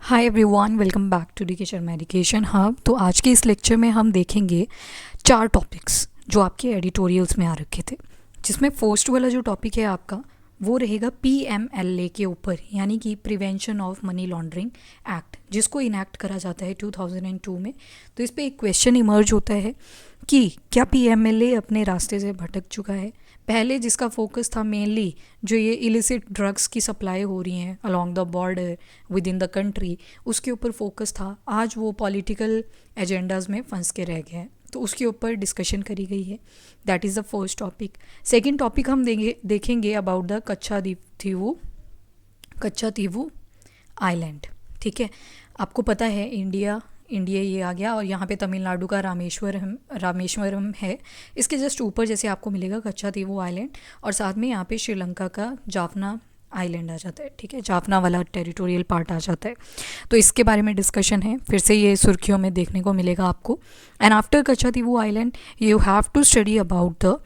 Hi everyone, welcome back to the kitchen education hub. तो आज के इस लेक्चर में हम देखेंगे 4 टॉपिक्स जो आपके एडिटोरियल्स में आ रखे थे, जिसमें फर्स्ट वाला जो टॉपिक है आपका वो रहेगा PMLA के ऊपर, यानी कि prevention of money laundering act, जिसको इनैक्ट करा जाता है 2002 में। तो इस पर एक क्वेश्चन इमर्ज होता है कि क्या PMLA अपने रास्ते से भटक चुका है। पहले जिसका फोकस था मेनली जो ये इलिसिट ड्रग्स की सप्लाई हो रही हैं along the border with in the country, उसके ऊपर फोकस था। आज वो पॉलिटिकल एजेंडाज में फंस के रह गए हैं, तो उसके ऊपर डिस्कशन करी गई है। That is the first topic. Second topic हम देखेंगे अबाउट द कच्चा तीवू आइलैंड। ठीक है, आपको पता है इंडिया ये आ गया और यहाँ पे तमिलनाडु का रामेश्वरम है। इसके जस्ट ऊपर जैसे आपको मिलेगा कच्चा तीवू आइलैंड, और साथ में यहाँ पे श्रीलंका का जाफना आइलैंड आ जाता है। ठीक है, जाफना वाला टेरिटोरियल पार्ट आ जाता है। तो इसके बारे में डिस्कशन है, फिर से ये सुर्खियों में देखने को मिलेगा आपको। And after Katchatheevu island you have to study about the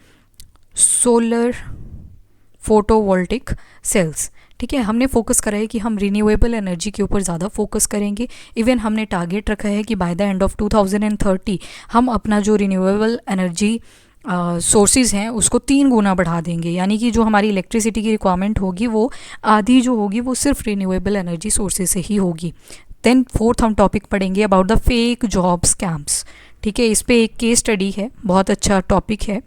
solar photovoltaic cells. ठीक है, हमने फोकस करा है कि हम रिन्यूएबल एनर्जी के ऊपर ज़्यादा फोकस करेंगे। इवन हमने टारगेट रखा है कि बाय द एंड ऑफ 2030 हम अपना जो रिन्यूएबल एनर्जी सोर्सेज हैं उसको 3 गुना बढ़ा देंगे, यानी कि जो हमारी इलेक्ट्रिसिटी की रिक्वायरमेंट होगी वो आधी जो होगी वो सिर्फ रिन्यूएबल एनर्जी सोर्सेज से ही होगी। देन फोर्थ हम टॉपिक पढ़ेंगे about the fake job scams. ठीक है, इस पे एक केस स्टडी है, बहुत अच्छा टॉपिक है,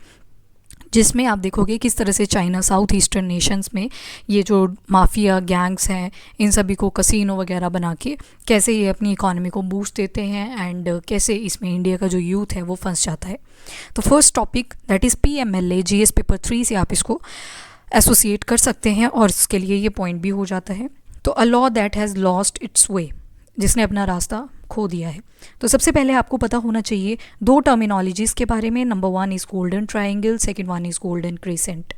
जिसमें आप देखोगे किस तरह से चाइना साउथ ईस्टर्न नेशंस में ये जो माफिया गैंग्स हैं इन सभी को कसिनो वगैरह बना के कैसे ये अपनी इकोनॉमी को बूस्ट देते हैं, एंड कैसे इसमें इंडिया का जो यूथ है वो फंस जाता है। तो first topic that is PMLA, GS paper 3 से आप इसको एसोसिएट कर सकते हैं और इसके लिए ये पॉइंट भी हो जाता है। तो a law that has lost its way, जिसने अपना रास्ता खो दिया है। तो सबसे पहले आपको पता होना चाहिए 2 टर्मिनोलॉजीज़ के बारे में। Number 1 is golden triangle, second 1 is golden crescent.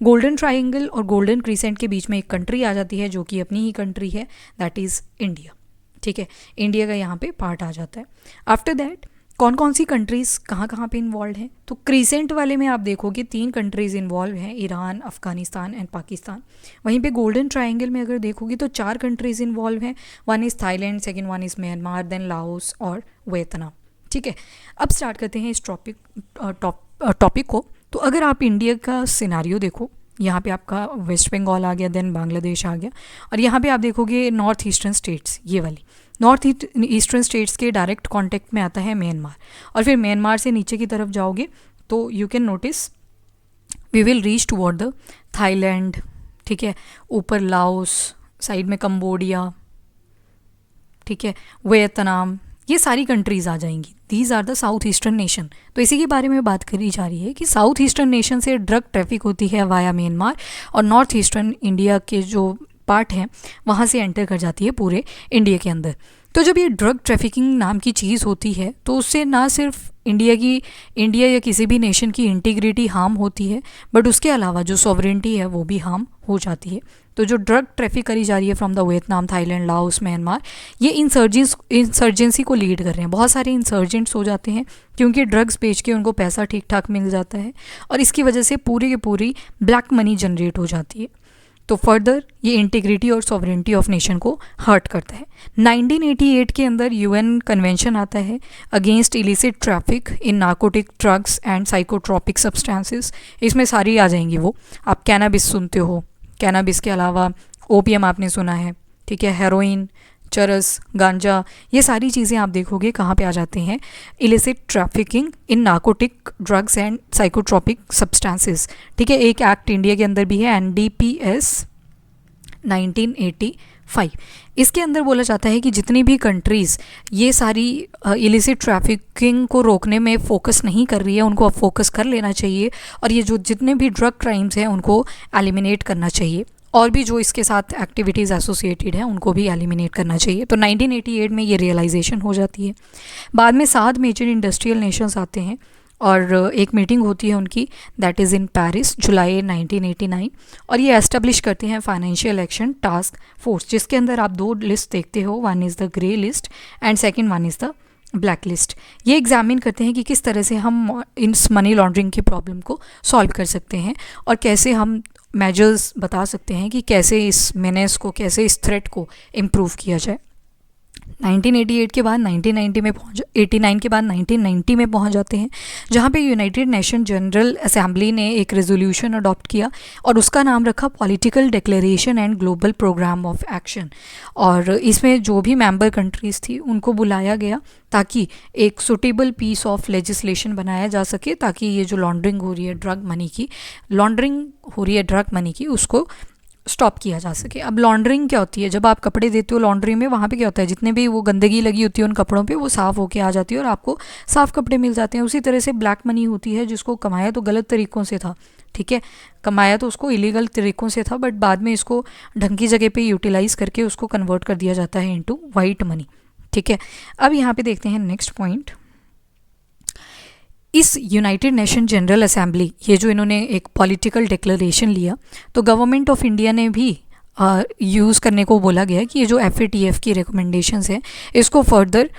Golden triangle और गोल्डन क्रीसेंट के बीच में एक कंट्री आ जाती है जो कि अपनी ही कंट्री है, दैट इज़ इंडिया। ठीक है, इंडिया का यहाँ पे पार्ट आ जाता है। आफ्टर दैट कौन कौन सी कंट्रीज़ कहाँ पे इन्वॉल्व हैं, तो क्रीसेंट वाले में आप देखोगे 3 कंट्रीज़ इन्वॉल्व हैं, ईरान, अफ़गानिस्तान एंड पाकिस्तान। वहीं पे गोल्डन ट्रायंगल में अगर देखोगे तो 4 कंट्रीज़ इन्वॉल्व हैं, 1 is Thailand, second 1 is Myanmar, then Laos और वियतनाम। ठीक है, अब स्टार्ट करते हैं इस टॉपिक को। तो अगर आप इंडिया का सिनारियो देखो, यहाँ पे आपका वेस्ट बंगाल आ गया, देन बांग्लादेश आ गया, और यहाँ पे आप देखोगे नॉर्थ ईस्टर्न स्टेट्स, ये वाली नॉर्थ ईस्टर्न स्टेट्स के डायरेक्ट कांटेक्ट में आता है म्यांमार। और फिर म्यांमार से नीचे की तरफ जाओगे तो you can notice we will reach toward the Thailand. ठीक है, ऊपर लाओस, साइड में कंबोडिया, ठीक है, वियतनाम, ये सारी कंट्रीज़ आ जाएंगी। These are the south eastern nation. तो इसी के बारे में बात करी जा रही है कि साउथ ईस्टर्न नेशन से ड्रग ट्रैफिक होती है वाया म्यांमार, और नॉर्थ ईस्टर्न इंडिया के जो पार्ट हैं वहाँ से एंटर कर जाती है पूरे इंडिया के अंदर। तो जब ये ड्रग ट्रैफिकिंग नाम की चीज़ होती है तो उससे ना सिर्फ इंडिया या किसी भी नेशन की इंटीग्रिटी हार्म होती है, बट उसके अलावा जो सॉवरेंटी है वो भी हार्म हो जाती है। तो जो ड्रग ट्रैफिक करी जा रही है from the Vietnam, Thailand, Laos, Myanmar, ये इंसर्जेंसी को लीड कर रहे हैं। बहुत सारे इंसर्जेंट्स हो जाते हैं क्योंकि ड्रग्स बेच के उनको पैसा ठीक ठाक मिल जाता है, और इसकी वजह से पूरी की पूरी ब्लैक मनी जनरेट हो जाती है। तो फर्दर ये इंटीग्रिटी और सॉवरेंटी ऑफ नेशन को हर्ट करता है। 1988 के अंदर UN कन्वेंशन आता है against illicit traffic in narcotic drugs and psychotropic substances. इसमें सारी आ जाएंगी वो, आप कैनाबिस सुनते हो, कैनाबिस के अलावा ओपियम आपने सुना है, ठीक है, हेरोइन, चरस, गांजा, ये सारी चीज़ें आप देखोगे कहाँ पे आ जाते हैं, illicit trafficking in narcotic drugs and psychotropic substances. ठीक है, एक एक्ट इंडिया के अंदर भी है, NDPS 1985। इसके अंदर बोला जाता है कि जितनी भी कंट्रीज़ ये सारी इलिसिट ट्रैफिकिंग को रोकने में फोकस नहीं कर रही है उनको अब फोकस कर लेना चाहिए, और ये जो जितने भी ड्रग क्राइम्स हैं उनको एलिमिनेट करना चाहिए, और भी जो इसके साथ एक्टिविटीज़ एसोसिएटेड हैं उनको भी एलिमिनेट करना चाहिए। तो 1988 में ये रियलाइजेशन हो जाती है। बाद में 7 मेजर इंडस्ट्रियल नेशंस आते हैं और एक मीटिंग होती है उनकी, दैट इज़ इन पेरिस, जुलाई 1989, और ये एस्टेब्लिश करते हैं फाइनेंशियल एक्शन टास्क फोर्स, जिसके अंदर आप 2 लिस्ट देखते हो, 1 is the grey list and second 1 is the black list. ये एग्जामिन करते हैं कि किस तरह से हम इस मनी लॉन्ड्रिंग की प्रॉब्लम को सॉल्व कर सकते हैं, और कैसे हम मेजर्स बता सकते हैं कि कैसे इस मेनेस को, कैसे इस थ्रेट को इम्प्रूव किया जाए। 1988 के बाद 1990 में 89 के बाद 1990 में पहुंच जाते हैं, जहां पे यूनाइटेड नेशन जनरल असेंबली ने एक रेजोल्यूशन अडॉप्ट किया और उसका नाम रखा political declaration and global program of action. और इसमें जो भी मेंबर कंट्रीज़ थी उनको बुलाया गया ताकि एक सुटेबल पीस ऑफ लेजिस्लेशन बनाया जा सके, ताकि ये जो लॉन्ड्रिंग हो रही है ड्रग मनी की उसको स्टॉप किया जा सके। अब लॉन्ड्रिंग क्या होती है, जब आप कपड़े देते हो लॉन्ड्री में, वहाँ पे क्या होता है, जितने भी वो गंदगी लगी होती है उन कपड़ों पे वो साफ़ होके आ जाती है और आपको साफ़ कपड़े मिल जाते हैं। उसी तरह से ब्लैक मनी होती है, जिसको कमाया तो गलत तरीक़ों से था, ठीक है, कमाया तो उसको इलीगल तरीक़ों से था, बट बाद में इसको ढंग की जगह पर यूटिलाइज़ करके उसको कन्वर्ट कर दिया जाता है इंटू वाइट मनी, ठीक है। अब यहाँ पर देखते हैं नेक्स्ट पॉइंट। इस यूनाइटेड नेशन जनरल असेंबली, ये जो इन्होंने एक पॉलिटिकल डिक्लेरेशन लिया, तो गवर्नमेंट ऑफ इंडिया ने भी यूज़ करने को बोला गया कि ये जो FATF की रिकमेंडेशंस हैं इसको फर्दर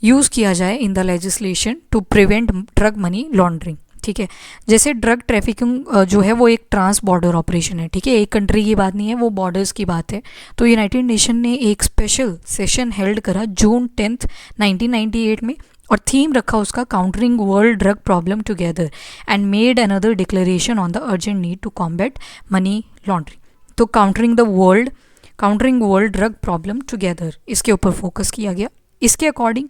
यूज़ किया जाए in the legislation to prevent drug money laundering, ठीक है। जैसे ड्रग ट्रैफिकिंग जो है वो एक ट्रांस बॉर्डर ऑपरेशन है, ठीक है, एक कंट्री की बात नहीं है, वो बॉर्डर्स की बात है। तो यूनाइटेड नेशन ने एक स्पेशल सेशन हेल्ड करा जून 10, 1998 में, और थीम रखा उसका countering world drug problem together and made another declaration on the urgent need to combat money laundering. तो countering world drug problem together, इसके ऊपर फोकस किया गया। इसके अकॉर्डिंग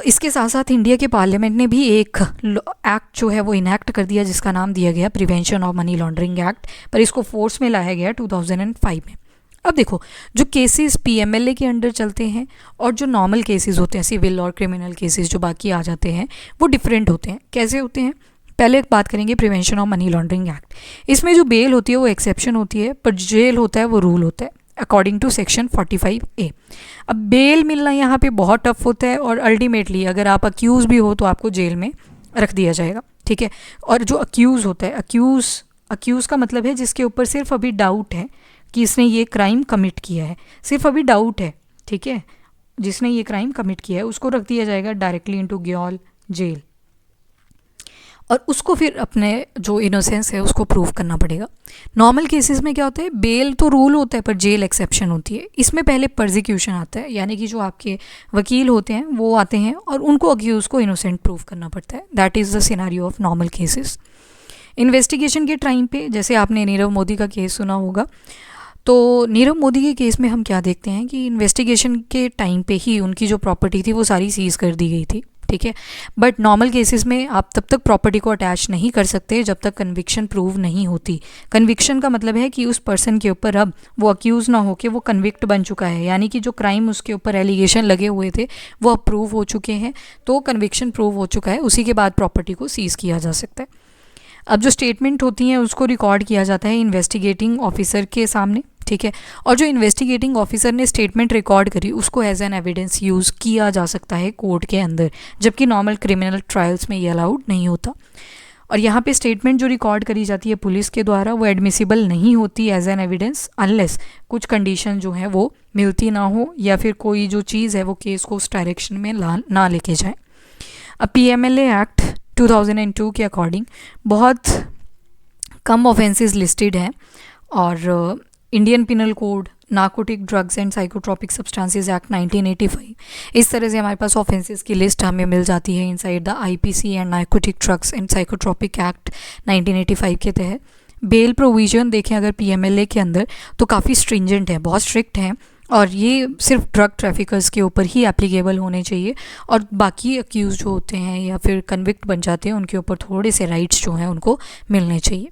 इसके साथ साथ इंडिया के पार्लियामेंट ने भी एक एक्ट जो है वो इनैक्ट कर दिया, जिसका नाम दिया गया prevention of money laundering act, पर इसको फोर्स में लाया गया 2005 में। अब देखो, जो केसेस PMLA के अंडर चलते हैं और जो नॉर्मल केसेस होते हैं, सिविल और क्रिमिनल केसेस जो बाकी आ जाते हैं, वो डिफरेंट होते हैं। कैसे होते हैं, पहले बात करेंगे prevention of money laundering act. इसमें जो बेल होती है वो एक्सेप्शन होती है, पर जेल होता है वो रूल होता है अकॉर्डिंग टू सेक्शन 45A। अब बेल मिलना यहाँ पे बहुत टफ होता है, और अल्टीमेटली अगर आप अक्यूज़ भी हो तो आपको जेल में रख दिया जाएगा, ठीक है। और जो अक्यूज़ होता है, अक्यूज़ का मतलब है जिसके ऊपर सिर्फ अभी डाउट है कि इसने ये क्राइम कमिट किया है, सिर्फ अभी डाउट है, ठीक है, जिसने ये क्राइम कमिट किया है उसको रख दिया जाएगा डायरेक्टली इनटू ग्याल जेल, और उसको फिर अपने जो इनोसेंस है उसको प्रूव करना पड़ेगा। नॉर्मल केसेस में क्या होता है, बेल तो रूल होता है पर जेल एक्सेप्शन होती है। इसमें पहले प्रोसिक्यूशन आता है, यानी कि जो आपके वकील होते हैं वो आते हैं और उनको अक्यूज़ को इनोसेंट प्रूव करना पड़ता है। That is the scenario of normal cases. Investigation के टाइम पे, जैसे आपने नीरव मोदी का केस सुना होगा, तो नीरव मोदी के केस में हम क्या देखते हैं कि इन्वेस्टिगेशन के टाइम पे ही उनकी जो प्रॉपर्टी थी वो सारी सीज़ कर दी गई थी, ठीक है। बट नॉर्मल केसेस में आप तब तक प्रॉपर्टी को अटैच नहीं कर सकते जब तक कन्विक्शन प्रूव नहीं होती। कन्विक्शन का मतलब है कि उस पर्सन के ऊपर अब वो अक्यूज़ ना हो के वो कन्विक्ट बन चुका है, यानी कि जो क्राइम उसके ऊपर एलिगेशन लगे हुए थे वो अब प्रूव हो चुके हैं, तो कन्विक्शन प्रूव हो चुका है, उसी के बाद प्रॉपर्टी को सीज़ किया जा सकता है। अब जो स्टेटमेंट होती हैं उसको रिकॉर्ड किया जाता है इन्वेस्टिगेटिंग ऑफिसर के सामने, ठीक है, और जो इन्वेस्टिगेटिंग ऑफिसर ने स्टेटमेंट रिकॉर्ड करी उसको एज एन एविडेंस यूज़ किया जा सकता है कोर्ट के अंदर, जबकि नॉर्मल क्रिमिनल ट्रायल्स में ये अलाउड नहीं होता। और यहाँ पे स्टेटमेंट जो रिकॉर्ड करी जाती है पुलिस के द्वारा वो एडमिसिबल नहीं होती एज एन एविडेंस अनलेस कुछ कंडीशन जो है वो मिलती ना हो, या फिर कोई जो चीज़ है वो केस को उस डायरेक्शन में ना लेके जाए। अब PMLA एक्ट 2002 के अकॉर्डिंग बहुत कम ऑफेंसेस लिस्टेड हैं, और Indian penal code, narcotic drugs and psychotropic substances act 1985, इस तरह से हमारे पास ऑफेंसेस की लिस्ट हमें मिल जाती है inside the IPC and narcotic drugs and psychotropic act 1985 के तहत। बेल प्रोविजन देखें अगर PMLA के अंदर तो काफ़ी स्ट्रिंजेंट है, बहुत स्ट्रिक्ट हैं, और ये सिर्फ ड्रग ट्रैफिकर्स के ऊपर ही एप्लीकेबल होने चाहिए, और बाकी अक्यूज जो होते हैं या फिर कन्विक्ट बन जाते हैं उनके ऊपर थोड़े से राइट्स जो हैं उनको मिलने चाहिए।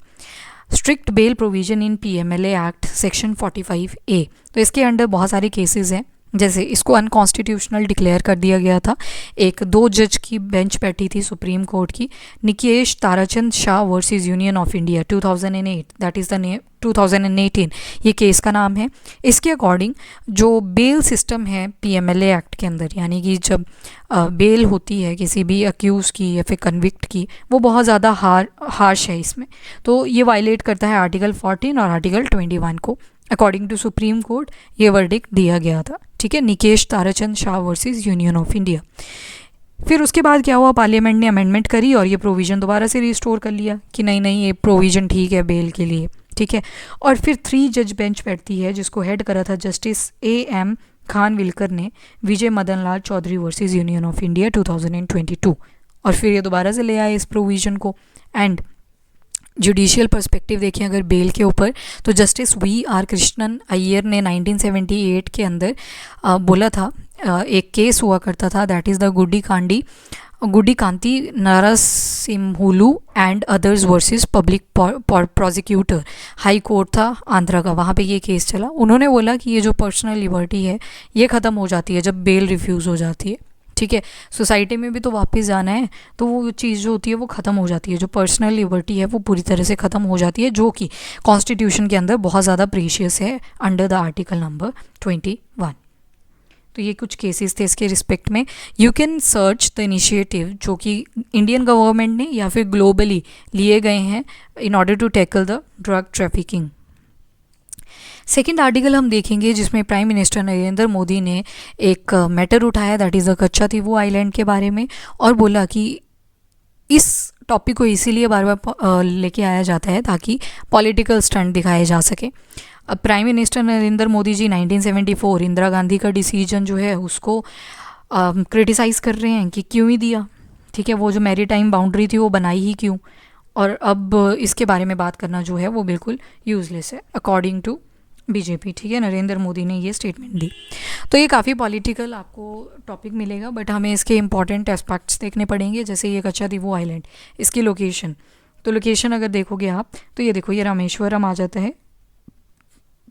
Strict bail provision in PMLA act section 45A, तो इसके अंडर बहुत सारे केसेस हैं, जैसे इसको अनकॉन्स्टिट्यूशनल डिक्लेयर कर दिया गया था। एक 2 जज की बेंच बैठी थी सुप्रीम कोर्ट की, Nikesh Tarachand Shah versus union of India 2008, that is the 2018 ये केस का नाम है। इसके अकॉर्डिंग जो बेल सिस्टम है PMLA एक्ट के अंदर, यानी कि जब बेल होती है किसी भी अक्यूज़ की या फिर कन्विक्ट की, वो बहुत ज़्यादा हार्श है इसमें, तो ये वायलेट करता है आर्टिकल 14 और आर्टिकल 21 को। अकॉर्डिंग टू सुप्रीम कोर्ट ये वर्डिक्ट दिया गया था, ठीक है, Nikesh Tarachand Shah versus union of India. फिर उसके बाद क्या हुआ, पार्लियामेंट ने अमेंडमेंट करी और ये प्रोविज़न दोबारा से रिस्टोर कर लिया कि नहीं ये प्रोविज़न ठीक है बेल के लिए, ठीक है। और फिर 3 जज बेंच बैठती है जिसको हेड करा था जस्टिस AM खानविलकर ने Vijay Madan Lal Chaudhary versus union of India 2022, और फिर ये दोबारा से ले आए इस प्रोविज़न को। एंड जुडिशियल पर्सपेक्टिव देखें अगर बेल के ऊपर, तो justice V R Krishnan Iyer ने 1978 के अंदर बोला था, एक केस हुआ करता था, that is the Guddi Kanti Narasimhulu and others versus public prosecutor, high court था आंध्रा का, वहाँ पे ये केस चला। उन्होंने बोला कि ये जो पर्सनल लिबर्टी है ये ख़त्म हो जाती है जब बेल रिफ्यूज़ हो जाती है, ठीक है। सोसाइटी में भी तो वापस जाना है, तो वो चीज़ जो होती है वो ख़त्म हो जाती है, जो पर्सनल लिबर्टी है वो पूरी तरह से ख़त्म हो जाती है, जो कि कॉन्स्टिट्यूशन के अंदर बहुत ज़्यादा प्रीशियस है अंडर द आर्टिकल नंबर 21। तो ये कुछ केसेस थे इसके रिस्पेक्ट में। You can search the initiative जो कि इंडियन गवर्नमेंट ने या फिर ग्लोबली लिए गए हैं in order to tackle the drug trafficking. Second article हम देखेंगे जिसमें प्राइम मिनिस्टर नरेंद्र मोदी ने एक मैटर उठाया, that is the Katchatheevu island के बारे में, और बोला कि इस टॉपिक को इसीलिए बार बार लेके आया जाता है ताकि पॉलिटिकल स्टंट दिखाए जा सके। अब प्राइम मिनिस्टर नरेंद्र मोदी जी 1974 इंदिरा गांधी का डिसीजन जो है उसको क्रिटिसाइज़ कर रहे हैं कि क्यों ही दिया, ठीक है, वो जो मैरीटाइम बाउंड्री थी वो बनाई ही क्यों, और अब इसके बारे में बात करना जो है वो बिल्कुल यूज़लेस है अकॉर्डिंग टू बीजेपी, ठीक है। नरेंद्र मोदी ने ये स्टेटमेंट दी। तो ये काफ़ी पॉलिटिकल आपको टॉपिक मिलेगा, बट हमें इसके इंपॉर्टेंट एस्पेक्ट्स देखने पड़ेंगे, जैसे ये कच्चातीवू आइलैंड, इसकी लोकेशन। तो लोकेशन अगर देखोगे आप तो ये देखो, ये रामेश्वरम आ जाता है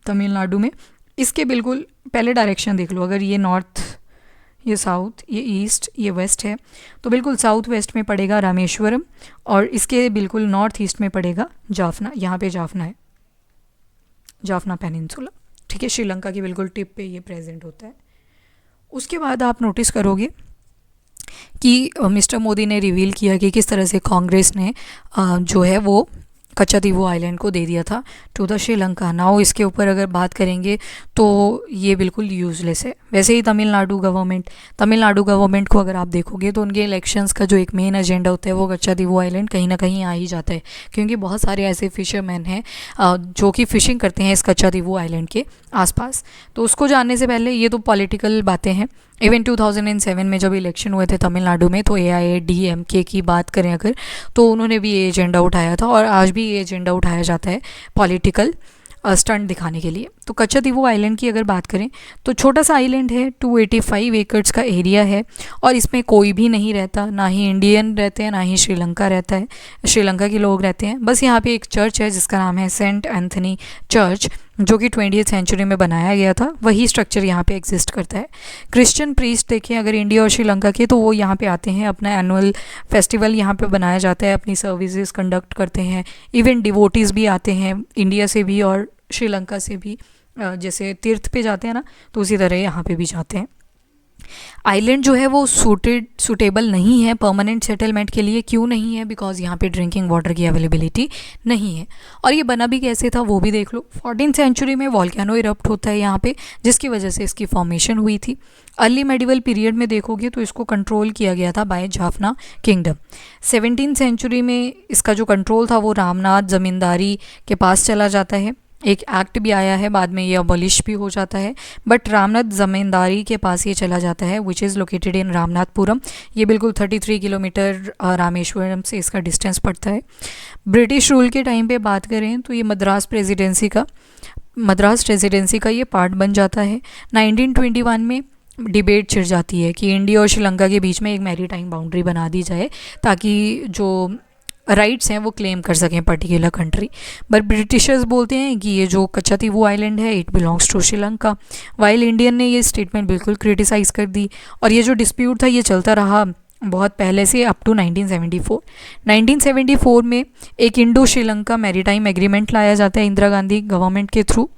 तमिलनाडु में। इसके बिल्कुल पहले डायरेक्शन देख लो, अगर ये नॉर्थ, ये साउथ, ये ईस्ट, ये वेस्ट है, तो बिल्कुल साउथ वेस्ट में पड़ेगा रामेश्वरम, और इसके बिल्कुल नॉर्थ ईस्ट में पड़ेगा जाफना। यहाँ पे जाफना है, जाफना पेनिनसुला, ठीक है, श्रीलंका की बिल्कुल टिप पे ये प्रेजेंट होता है। उसके बाद आप नोटिस करोगे कि मिस्टर मोदी ने रिवील किया कि किस तरह से कांग्रेस ने जो है वो कच्चातीवू आइलैंड को दे दिया था टू द श्रीलंका। नाउ इसके ऊपर अगर बात करेंगे तो ये बिल्कुल यूज़लेस है। वैसे ही तमिलनाडु गवर्नमेंट को अगर आप देखोगे तो उनके इलेक्शंस का जो एक मेन एजेंडा होता है वो कच्चातीवू आइलैंड कहीं ना कहीं आ ही जाता है, क्योंकि बहुत सारे ऐसे फिशरमैन हैं जो कि फ़िशिंग करते हैं इस कच्चातीवू आइलैंड के आसपास। तो उसको जानने से पहले ये तो पॉलिटिकल बातें हैं। इवन 2007 में जब इलेक्शन हुए थे तमिलनाडु में, तो AIADMK की बात करें अगर, तो उन्होंने भी ये एजेंडा उठाया था, और आज भी ये एजेंडा उठाया जाता है पॉलिटिकल स्टंट दिखाने के लिए। तो कच्चातीवू आइलैंड की अगर बात करें तो छोटा सा आइलैंड है, 285 एकड़्स का एरिया है, और इसमें कोई भी नहीं रहता, ना ही इंडियन रहते हैं ना ही श्रीलंका रहता है, श्रीलंका के लोग रहते हैं। बस यहाँ पे एक चर्च है जिसका नाम है सेंट एंथनी चर्च, जो कि 20th सेंचुरी में बनाया गया था, वही स्ट्रक्चर यहाँ पे एग्जिस्ट करता है। क्रिश्चियन प्रीस्ट देखें अगर इंडिया और श्रीलंका के, तो वो यहाँ पे आते हैं, अपना एनुअल फेस्टिवल यहाँ पे बनाया जाता है, अपनी सर्विसेज कंडक्ट करते हैं। इवन डिवोटीज़ भी आते हैं इंडिया से भी और श्रीलंका से भी, जैसे तीर्थ पे जाते हैं ना, तो उसी तरह यहाँ पे भी जाते हैं। आइलैंड जो है वो सूटेबल नहीं है परमानेंट सेटलमेंट के लिए। क्यों नहीं है? बिकॉज यहाँ पे ड्रिंकिंग वाटर की अवेलेबिलिटी नहीं है। और ये बना भी कैसे था वो भी देख लो। 14th सेंचुरी में वॉल्केनो इरप्ट होता है यहाँ पे, जिसकी वजह से इसकी फॉर्मेशन हुई थी। अर्ली मेडिवल पीरियड में देखोगे तो इसको कंट्रोल किया गया था bye Jaffna kingdom. 17th century में इसका जो कंट्रोल था वो रामनाथ जमींदारी के पास चला जाता है। एक एक्ट भी आया है, बाद में ये अबॉलिश भी हो जाता है, बट रामनाथ जमींदारी के पास ये चला जाता है, which is located in Ramanathapuram. ये बिल्कुल 33 किलोमीटर रामेश्वरम से इसका डिस्टेंस पड़ता है। ब्रिटिश रूल के टाइम पे बात करें तो ये मद्रास रेजिडेंसी का ये पार्ट बन जाता है। 1921 में डिबेट छिड़ जाती है कि इंडिया और श्रीलंका के बीच में एक मैरीटाइम बाउंड्री बना दी जाए ताकि जो राइट्स हैं वो क्लेम कर सकें पर्टिकुलर कंट्री। बट ब्रिटिशर्स बोलते हैं कि ये जो कच्चातीवू आइलैंड है it belongs to Sri Lanka, while Indian ने ये स्टेटमेंट बिल्कुल क्रिटिसाइज़ कर दी। और ये जो डिस्प्यूट था ये चलता रहा बहुत पहले से अप टू 1974। 1974 में एक इंडो श्रीलंका मैरीटाइम एग्रीमेंट लाया जाता है इंदिरा गांधी गवर्नमेंट के थ्रू।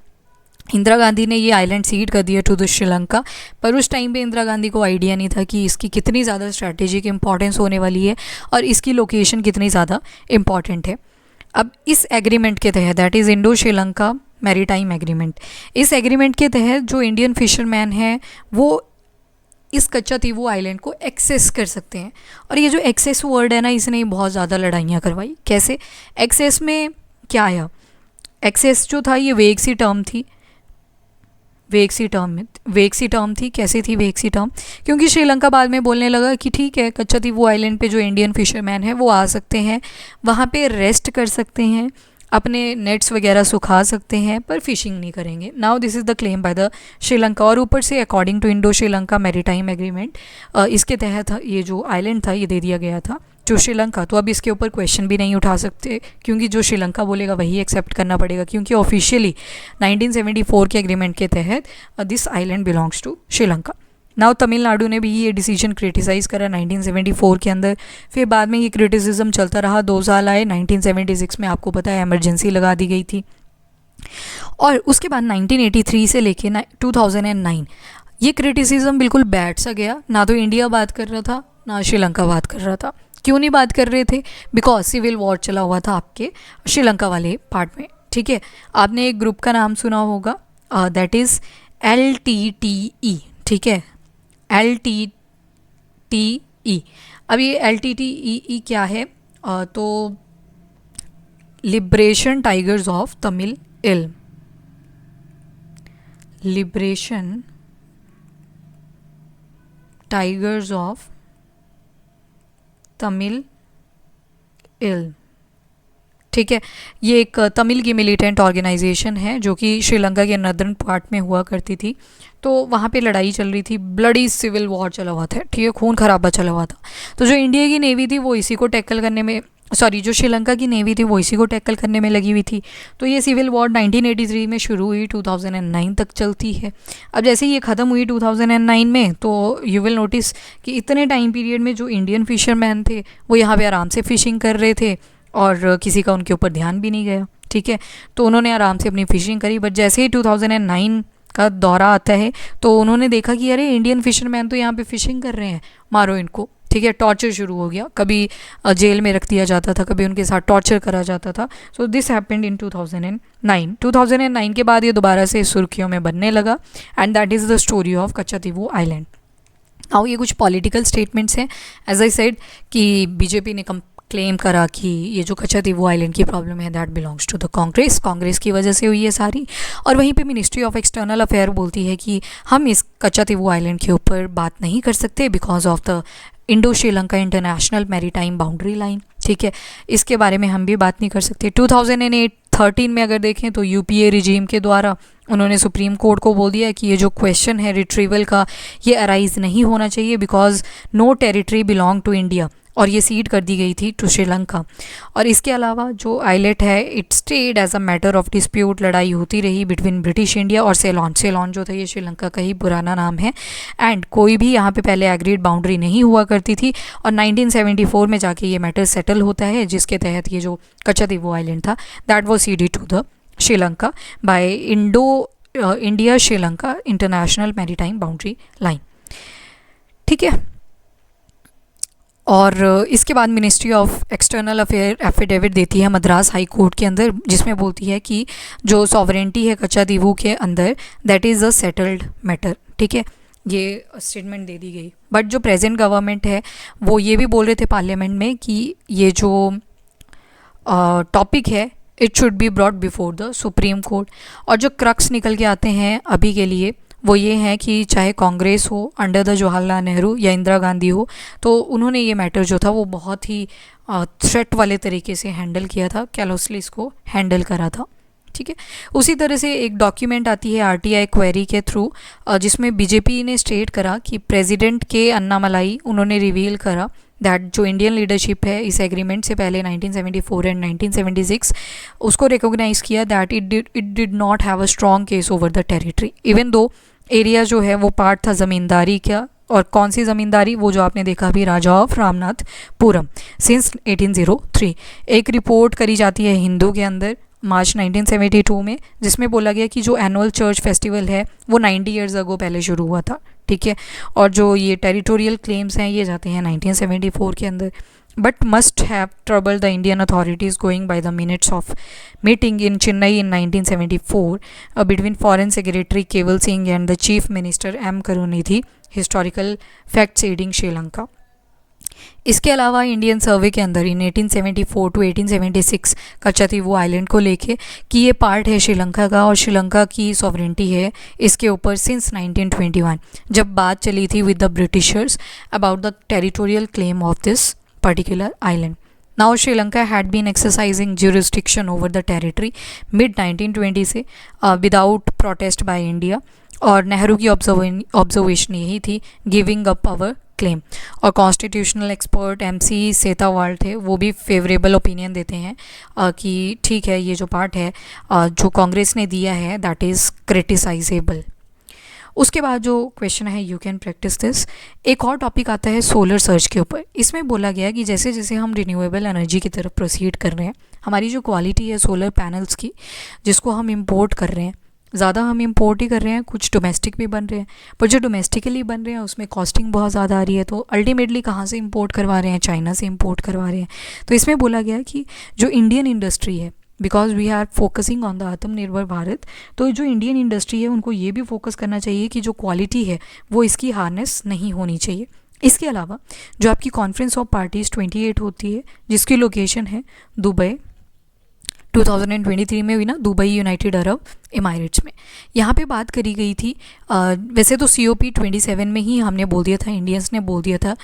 इंदिरा गांधी ने ये आइलैंड सीड कर दिया टू द श्रीलंका, पर उस टाइम पे इंदिरा गांधी को आइडिया नहीं था कि इसकी कितनी ज़्यादा स्ट्रैटेजिक इंपॉर्टेंस होने वाली है और इसकी लोकेशन कितनी ज़्यादा इम्पॉर्टेंट है। अब इस एग्रीमेंट के तहत, that is Indo Sri Lanka maritime agreement, इस एग्रीमेंट के तहत जो इंडियन फिशरमैन हैं वो इस कच्चातीवू आइलैंड को एक्सेस कर सकते हैं। और ये जो एक्सेस वर्ड है ना, इसने बहुत ज़्यादा लड़ाइयाँ करवाई। कैसे? एक्सेस में क्या आया? एक्सेस जो था ये वेग सी टर्म थी, वेग सी टर्म थी। कैसे थी वेग सी टर्म? क्योंकि श्रीलंका बाद में बोलने लगा कि ठीक है, कच्चातीवू आइलैंड पे जो इंडियन फिशरमैन है वो आ सकते हैं, वहाँ पे रेस्ट कर सकते हैं, अपने नेट्स वगैरह सुखा सकते हैं, पर फिशिंग नहीं करेंगे। Now this is the claim by the Sri Lanka. और ऊपर से according to Indo Sri Lanka maritime agreement, इसके तहत ये जो आइलैंड था ये दे दिया गया था जो श्रीलंका। तो अब इसके ऊपर क्वेश्चन भी नहीं उठा सकते, क्योंकि जो श्रीलंका बोलेगा वही एक्सेप्ट करना पड़ेगा, क्योंकि ऑफिशियली 1974 के एग्रीमेंट के तहत this island belongs to Sri Lanka. Now Tamil Nadu ने भी ये डिसीजन क्रिटिसाइज़ करा 1974 के अंदर। फिर बाद में ये क्रिटिसिज्म चलता रहा, 2 साल आए, 1976 में आपको पता है इमरजेंसी लगा दी गई थी। और उसके बाद 1983 से लेके 2009 ये क्रिटिसिज्म बिल्कुल बैठ सा गया। ना तो इंडिया बात कर रहा था, ना श्रीलंका बात कर रहा था। क्यों नहीं बात कर रहे थे? बिकॉज सिविल वॉर चला हुआ था आपके श्रीलंका वाले पार्ट में। ठीक है, आपने एक ग्रुप का नाम सुना होगा, दैट इज़ LTTE। ठीक है, LTTE। अब ये LTTE क्या है? तो लिबरेशन टाइगर्स ऑफ तमिल इल्म, लिबरेशन टाइगर्स ऑफ तमिल इल्म। ठीक है, ये एक तमिल की मिलिटेंट ऑर्गेनाइजेशन है जो कि श्रीलंका के नदर्न पार्ट में हुआ करती थी। तो वहाँ पे लड़ाई चल रही थी, ब्लडी सिविल वॉर चला हुआ था। ठीक है, खून खराबा चला हुआ था। तो जो इंडिया की नेवी थी वो इसी को टैकल करने में, जो श्रीलंका की नेवी थी वो इसी को टैकल करने में लगी हुई थी। तो ये सिविल वॉर 1983 में शुरू हुई, 2009 तक चलती है। अब जैसे ही ये ख़त्म हुई 2009 में, तो यू विल नोटिस कि इतने टाइम पीरियड में जो इंडियन फिशरमैन थे वो यहाँ पे आराम से फ़िशिंग कर रहे थे और किसी का उनके ऊपर ध्यान भी नहीं गया। ठीक है, तो उन्होंने आराम से अपनी फ़िशिंग करी। बट जैसे ही 2009 का दौरा आता है तो उन्होंने देखा कि अरे इंडियन फिशरमैन तो यहाँ पे फ़िशिंग कर रहे हैं, मारो इनको। ठीक है, टॉर्चर शुरू हो गया। कभी जेल में रख दिया जाता था, कभी उनके साथ टॉर्चर करा जाता था। So this happened in 2009। 2009 के बाद ये दोबारा से सुर्खियों में बनने लगा, and that is the story of Katchatheevu island. Now ये कुछ पॉलिटिकल स्टेटमेंट्स हैं। एज आई सेड कि बीजेपी ने क्लेम करा कि ये जो कच्चातीवू आइलैंड की प्रॉब्लम है that belongs to the Congress की वजह से हुई है सारी। और वहीं पे मिनिस्ट्री ऑफ एक्सटर्नल अफेयर बोलती है कि हम इस कच्चातीवू आइलैंड के ऊपर बात नहीं कर सकते because of the Indo Sri Lanka international maritime boundary line. ठीक है, इसके बारे में हम भी बात नहीं कर सकते। 2013 में अगर देखें तो यूपीए रिजीम के द्वारा उन्होंने सुप्रीम कोर्ट को बोल दिया कि ये जो क्वेश्चन है रिट्रीवल का, ये अराइज नहीं होना चाहिए because no territory belong to India, और ये सीड कर दी गई थी टू श्रीलंका। और इसके अलावा जो आइलेट है it stayed as a matter of dispute, लड़ाई होती रही बिटवीन ब्रिटिश इंडिया और सेलोन जो था ये श्रीलंका का ही पुराना नाम है। एंड कोई भी यहाँ पे पहले एग्रीड बाउंड्री नहीं हुआ करती थी, और 1974 में जाके ये मैटर सेटल होता है, जिसके तहत ये जो कच्चातीवू आइलैंड था that was ceded to the Sri Lanka by India Sri Lanka international maritime boundary line. ठीक है, और इसके बाद ministry of external affair affidavit देती है मद्रास हाई कोर्ट के अंदर, जिसमें बोलती है कि जो सॉवरेंटी है कच्चातीवू के अंदर that is a settled matter. ठीक है, ये स्टेटमेंट दे दी गई। बट जो प्रेजेंट गवर्नमेंट है वो ये भी बोल रहे थे पार्लियामेंट में कि ये जो टॉपिक है it should be brought before the supreme court. और जो क्रक्स निकल के आते हैं अभी के लिए वो ये है कि चाहे कांग्रेस हो अंडर द जवाहरलाल नेहरू या इंदिरा गांधी हो, तो उन्होंने ये मैटर जो था वो बहुत ही थ्रेट वाले तरीके से हैंडल किया था, कैलोसली इसको हैंडल करा था। ठीक है, उसी तरह से एक डॉक्यूमेंट आती है आरटीआई क्वेरी के थ्रू, जिसमें बीजेपी ने स्टेट करा कि प्रेसिडेंट के अन्नामलाई उन्होंने रिवील करा दैट जो इंडियन लीडरशिप है इस एग्रीमेंट से पहले 1974 एंड 1976 उसको रिकॉग्नाइज़ किया that it did not have a strong case over the territory, even though area जो है वो पार्ट था ज़मींदारी का। और कौन सी ज़मींदारी? वो जो आपने देखा अभी, राजा ऑफ रामनाथपुरम सिंस 1803। एक रिपोर्ट करी जाती है हिंदू के अंदर मार्च 1972 में, जिसमें बोला गया कि जो एनुअल चर्च फेस्टिवल है वो 90 ईयर्स अगो पहले शुरू हुआ था। ठीक है, और जो ये टेरिटोरियल क्लेम्स हैं ये जाते हैं 1974 के अंदर। But must have trouble the Indian authorities going by the minutes of meeting in Chennai in 1974 between foreign secretary Kewal Singh and the chief minister M Karunanidhi, historical facts adding Sri Lanka. इसके अलावा इंडियन सर्वे के अंदर इन 1874 टू 1876 कच्चातीवू आइलैंड को लेके कि ये पार्ट है श्रीलंका का और श्रीलंका की सॉवरेंटी है इसके ऊपर सिंस 1921, जब बात चली थी with the Britishers about the territorial claim of this particular island. Now Sri Lanka had been exercising jurisdiction over the territory mid 1920 से without protest by India, और नेहरू की ऑब्जर्वेशन यही थी गिविंग अप आवर क्लेम. और constitutional expert MC सेतावाल थे, वो भी favourable opinion देते हैं कि ठीक है ये जो पार्ट है जो कांग्रेस ने दिया है दैट इज़ क्रिटिसाइजेबल. उसके बाद जो क्वेश्चन है यू कैन प्रैक्टिस दिस. एक और टॉपिक आता है सोलर सर्च के ऊपर. इसमें बोला गया कि जैसे जैसे हम रिन्यूएबल एनर्जी की तरफ प्रोसीड कर रहे हैं, हमारी जो क्वालिटी है सोलर पैनल्स की जिसको हम इंपोर्ट कर रहे हैं, ज़्यादा हम इंपोर्ट ही कर रहे हैं, कुछ डोमेस्टिक भी बन रहे हैं, पर जो डोमेस्टिकली बन रहे हैं उसमें कॉस्टिंग बहुत ज़्यादा आ रही है. तो अल्टीमेटली कहाँ से इंपोर्ट करवा रहे हैं? चाइना से इंपोर्ट करवा रहे हैं. तो इसमें बोला गया कि जो इंडियन इंडस्ट्री है, because we are focusing on the Atmanirbhar Bharat, तो जो इंडियन इंडस्ट्री है उनको ये भी फोकस करना चाहिए कि जो क्वालिटी है वो इसकी हार्नेस नहीं होनी चाहिए. इसके अलावा जो आपकी कॉन्फ्रेंस ऑफ पार्टीज़ 28 होती है जिसकी लोकेशन है दुबई, 2023 में हुई ना, दुबई यूनाइटेड अरब इमारेट्स में. यहाँ पे बात करी गई थी वैसे तो COP 27 में ही हमने बोल दिया था, इंडियंस ने बोल दिया था,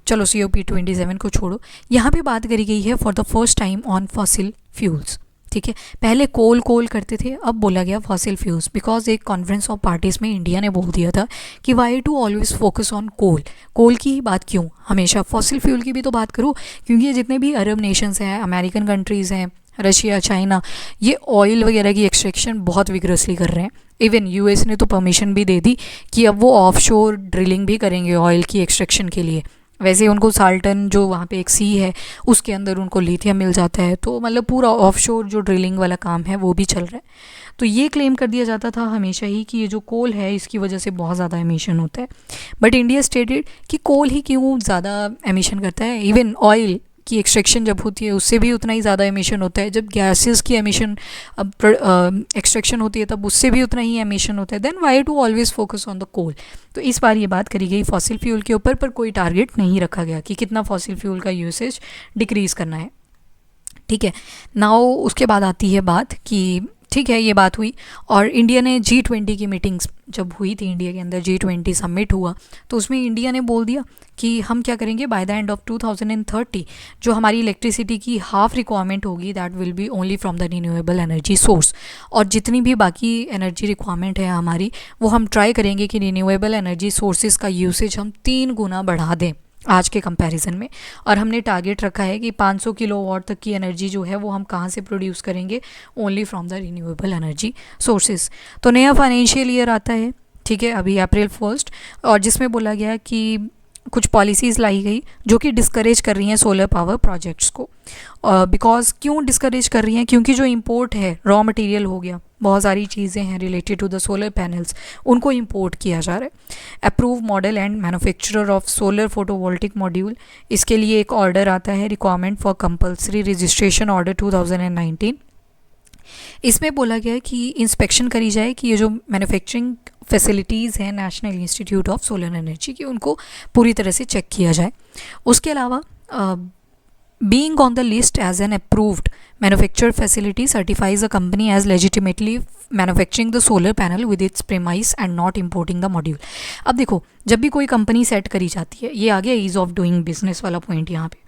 चलो COP 27 को छोड़ो. यहाँ पे बात करी गई है for the first time on fossil fuels. ठीक है, पहले कोल करते थे, अब बोला गया फॉसिल फ्यूल्स, बिकॉज एक कॉन्फ्रेंस ऑफ पार्टीज़ में इंडिया ने बोल दिया था कि why to always focus on coal की ही बात क्यों, हमेशा फॉसिल फ्यूल की भी तो बात करो. क्योंकि ये जितने भी अरब नेशंस हैं, अमेरिकन कंट्रीज़ हैं, रशिया, चाइना, ये ऑयल वगैरह की एक्सट्रैक्शन बहुत विग्रसली कर रहे हैं. इवन US ने तो परमिशन भी दे दी कि अब वो ऑफशोर ड्रिलिंग भी करेंगे ऑयल की एक्सट्रैक्शन के लिए. वैसे उनको साल्टन जो वहाँ पे एक सी है उसके अंदर उनको लिथियम मिल जाता है, तो मतलब पूरा ऑफशोर जो ड्रिलिंग वाला काम है वो भी चल रहा है. तो ये क्लेम कर दिया जाता था हमेशा ही कि ये जो कोल है इसकी वजह से बहुत ज़्यादा एमिशन होता है. बट इंडिया स्टेटेड कि कोल ही क्यों ज़्यादा एमिशन करता है, इवन ऑयल की एक्सट्रैक्शन जब होती है उससे भी उतना ही ज़्यादा एमिशन होता है, जब गैसेस की एमिशन एक्सट्रैक्शन होती है तब उससे भी उतना ही एमिशन होता है. Then why to always focus on the coal. तो इस बार ये बात करी गई फॉसिल फ्यूल के ऊपर, पर कोई टारगेट नहीं रखा गया कि कितना फॉसिल फ्यूल का यूसेज डिक्रीज़ करना है. ठीक है, नाउ उसके बाद आती है बात कि ठीक है ये बात हुई और इंडिया ने G20 की मीटिंग्स जब हुई थी, इंडिया के अंदर G20 समिट हुआ, तो उसमें इंडिया ने बोल दिया कि हम क्या करेंगे बाय द एंड ऑफ 2030 जो हमारी इलेक्ट्रिसिटी की हाफ रिक्वायरमेंट होगी that will be only from the renewable energy source, और जितनी भी बाकी एनर्जी रिक्वायरमेंट है हमारी वो हम ट्राई करेंगे कि रिन्यूएबल एनर्जी सोर्सेज का यूसेज हम 3 गुना बढ़ा दें आज के कंपैरिजन में. और हमने टारगेट रखा है कि 500 किलोवाट तक की एनर्जी जो है वो हम कहाँ से प्रोड्यूस करेंगे, only from the renewable energy sources. तो नया फाइनेंशियल ईयर आता है, ठीक है, अभी April 1, और जिसमें बोला गया कि कुछ पॉलिसीज़ लाई गई जो कि डिस्करेज कर रही हैं सोलर पावर प्रोजेक्ट्स को. बिकॉज क्यों डिस्करेज कर रही हैं? क्योंकि जो इंपोर्ट है रॉ मटेरियल हो गया, बहुत सारी चीज़ें हैं related to the solar panels, उनको इंपोर्ट किया जा रहा है. Approve model and manufacturer of solar photovoltaic module, इसके लिए एक ऑर्डर आता है requirement for compulsory registration order 2019. इसमें बोला गया है कि इंस्पेक्शन करी जाए कि ये जो मैन्युफैक्चरिंग फैसिलिटीज़ हैं national institute of solar energy की, उनको पूरी तरह से चेक किया जाए. उसके अलावा being on the list as an approved manufacture facility certifies a company as legitimately manufacturing the solar panel with its premise and not importing the module. अब देखो, जब भी कोई कंपनी सेट करी जाती है, ये आ गया ईज़ ऑफ डूइंग बिजनेस वाला पॉइंट यहाँ पे,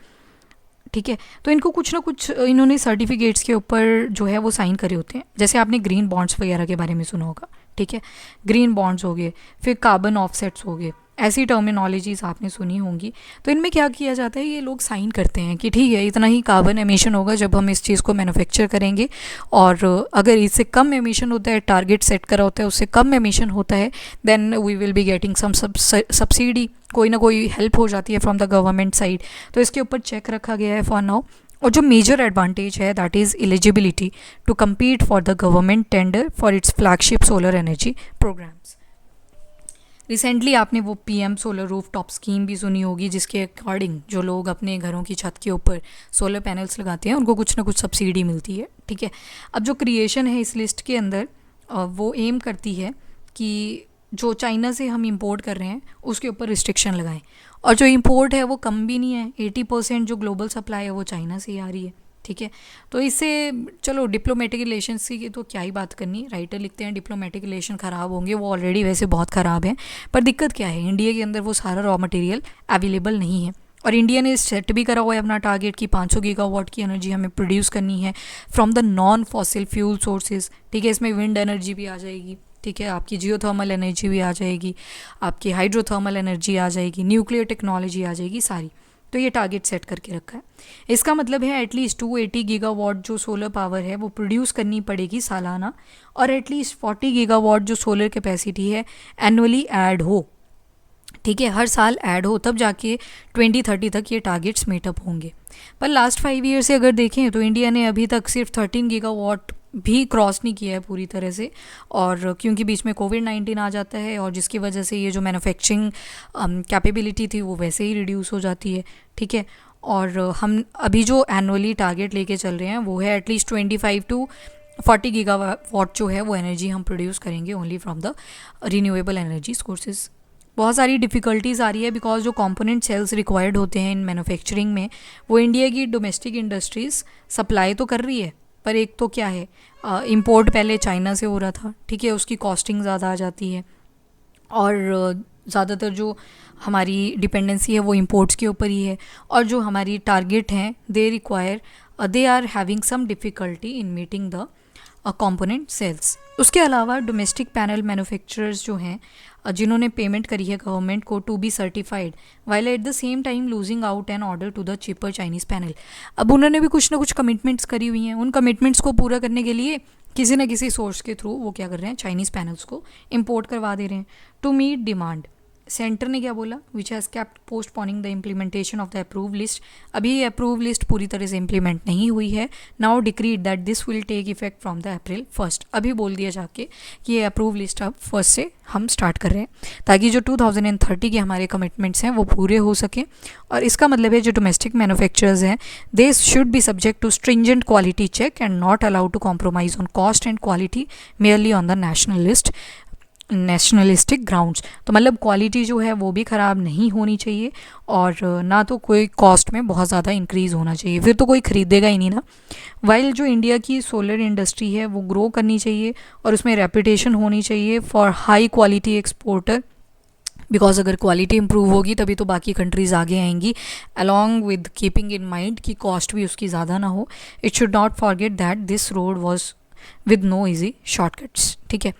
ठीक है, तो इनको कुछ ना कुछ इन्होंने सर्टिफिकेट्स के ऊपर जो है वो साइन करे होते हैं. जैसे आपने ग्रीन बॉन्ड्स वगैरह के बारे में सुना होगा, ठीक है, ग्रीन बॉन्ड्स हो गए, फिर कार्बन ऑफसेट्स हो गए, ऐसी टर्मिनोलॉजीज आपने सुनी होंगी. तो इनमें क्या किया जाता है, ये लोग साइन करते हैं कि ठीक है इतना ही कार्बन एमिशन होगा जब हम इस चीज़ को मैन्युफैक्चर करेंगे, और अगर इससे कम एमिशन होता है, टारगेट सेट करा होता है, उससे कम एमिशन होता है, then we will be getting some subsidy, कोई ना कोई हेल्प हो जाती है फ्रॉम द गवर्नमेंट साइड. तो इसके ऊपर चेक रखा गया है फॉर नाउ. और जो मेजर एडवांटेज है that is eligibility to compete for the government tender for its flagship solar energy programs. Recently आपने वो PM solar rooftop scheme भी सुनी होगी, जिसके अकॉर्डिंग जो लोग अपने घरों की छत के ऊपर सोलर पैनल्स लगाते हैं उनको कुछ ना कुछ सब्सिडी मिलती है. ठीक है, अब जो क्रिएशन है इस लिस्ट के अंदर वो एम करती है कि जो चाइना से हम इंपोर्ट कर रहे हैं उसके ऊपर रिस्ट्रिक्शन लगाएं। और जो इंपोर्ट है वो कम भी नहीं है, 80% जो ग्लोबल सप्लाई है वो चाइना से ही आ रही है, ठीक है। तो इससे चलो डिप्लोमेटिक रिलेशंस की तो क्या ही बात करनी, राइटर लिखते हैं डिप्लोमेटिक रिलेशन ख़राब होंगे, वो ऑलरेडी वैसे बहुत ख़राब हैं। पर दिक्कत क्या है, इंडिया के अंदर वो सारा रॉ मटेरियल अवेलेबल नहीं है। और इंडिया ने सेट भी करा हुआ है अपना टारगेट कि 500 गीगावाट की एनर्जी हमें प्रोड्यूस करनी है from the non fossil fuel sources, ठीक है। इसमें विंड एनर्जी भी आ जाएगी, ठीक है, आपकी जियोथर्मल एनर्जी भी आ जाएगी, आपकी हाइड्रोथर्मल एनर्जी आ जाएगी, न्यूक्लियर टेक्नोलॉजी आ जाएगी सारी। तो ये टारगेट सेट करके रखा है। इसका मतलब है एटलीस्ट 280 गीगावाट जो सोलर पावर है वो प्रोड्यूस करनी पड़ेगी सालाना, और एटलीस्ट 40 गीगावाट जो सोलर कैपेसिटी है एनुअली ऐड हो, ठीक है, हर साल ऐड हो, तब जाके 2030 तक ये टारगेट्स मीटअप होंगे। पर लास्ट 5 ईयर से अगर देखें तो इंडिया ने अभी तक सिर्फ 13 गीगावाट भी क्रॉस नहीं किया है पूरी तरह से। और क्योंकि बीच में कोविड-19 आ जाता है और जिसकी वजह से ये जो मैन्युफैक्चरिंग कैपेबिलिटी थी वो वैसे ही रिड्यूस हो जाती है, ठीक है। और हम अभी जो एनुअली टारगेट लेके चल रहे हैं वो है एटलीस्ट 25 टू 40 गीगावाट जो है वो एनर्जी हम प्रोड्यूस करेंगे only from the renewable energy sources. बहुत सारी डिफ़िकल्टीज़ आ रही है बिकॉज जो कंपोनेंट सेल्स रिक्वायर्ड होते हैं इन मैन्युफैक्चरिंग में वो इंडिया की डोमेस्टिक इंडस्ट्रीज़ सप्लाई तो कर रही है, पर एक तो क्या है, इंपोर्ट पहले चाइना से हो रहा था, ठीक है, उसकी कॉस्टिंग ज़्यादा आ जाती है। और ज़्यादातर जो हमारी डिपेंडेंसी है वो इंपोर्ट्स के ऊपर ही है। और जो हमारी टारगेट हैं they are having some difficulty in meeting the component sales. उसके अलावा डोमेस्टिक पैनल मैन्युफैक्चरर्स जो हैं जिन्होंने पेमेंट करी है गवर्नमेंट को to be certified while at the same time losing out an order to the cheaper Chinese panel. अब उन्होंने भी कुछ ना कुछ कमिटमेंट्स करी हुई हैं, उन कमिटमेंट्स को पूरा करने के लिए किसी न किसी सोर्स के थ्रू वो क्या कर रहे हैं, चाइनीज़ पैनल्स को इम्पोर्ट करवा दे रहे हैं टू मीट डिमांड। सेंटर ने क्या बोला, which has kept postponing the implementation of the approve list. अभी ये अप्रूव लिस्ट पूरी तरह से इम्प्लीमेंट नहीं हुई है। Now decreed that this will take effect from the April 1। अभी बोल दिया जाके कि ये अप्रूव लिस्ट अब 1 से हम स्टार्ट कर रहे हैं ताकि जो 2030 के हमारे कमिटमेंट्स हैं वो पूरे हो सकें। और इसका मतलब है जो डोमेस्टिक मैन्युफैक्चरर्स हैं they should be subject to stringent quality check and not allowed to compromise on cost and quality merely on the nationalistic grounds. तो मतलब क्वालिटी जो है वो भी ख़राब नहीं होनी चाहिए और ना तो कोई कॉस्ट में बहुत ज़्यादा इंक्रीज़ होना चाहिए, फिर तो कोई ख़रीदेगा ही नहीं ना। वाइल जो इंडिया की सोलर इंडस्ट्री है वो ग्रो करनी चाहिए और उसमें रेपुटेशन होनी चाहिए for high quality exporter, because अगर क्वालिटी इंप्रूव होगी तभी तो बाकी कंट्रीज़ आगे आएंगी, along with keeping in mind कि कॉस्ट भी उसकी ज़्यादा ना हो। It should not forget that this road was with no easy shortcuts, ठीक है।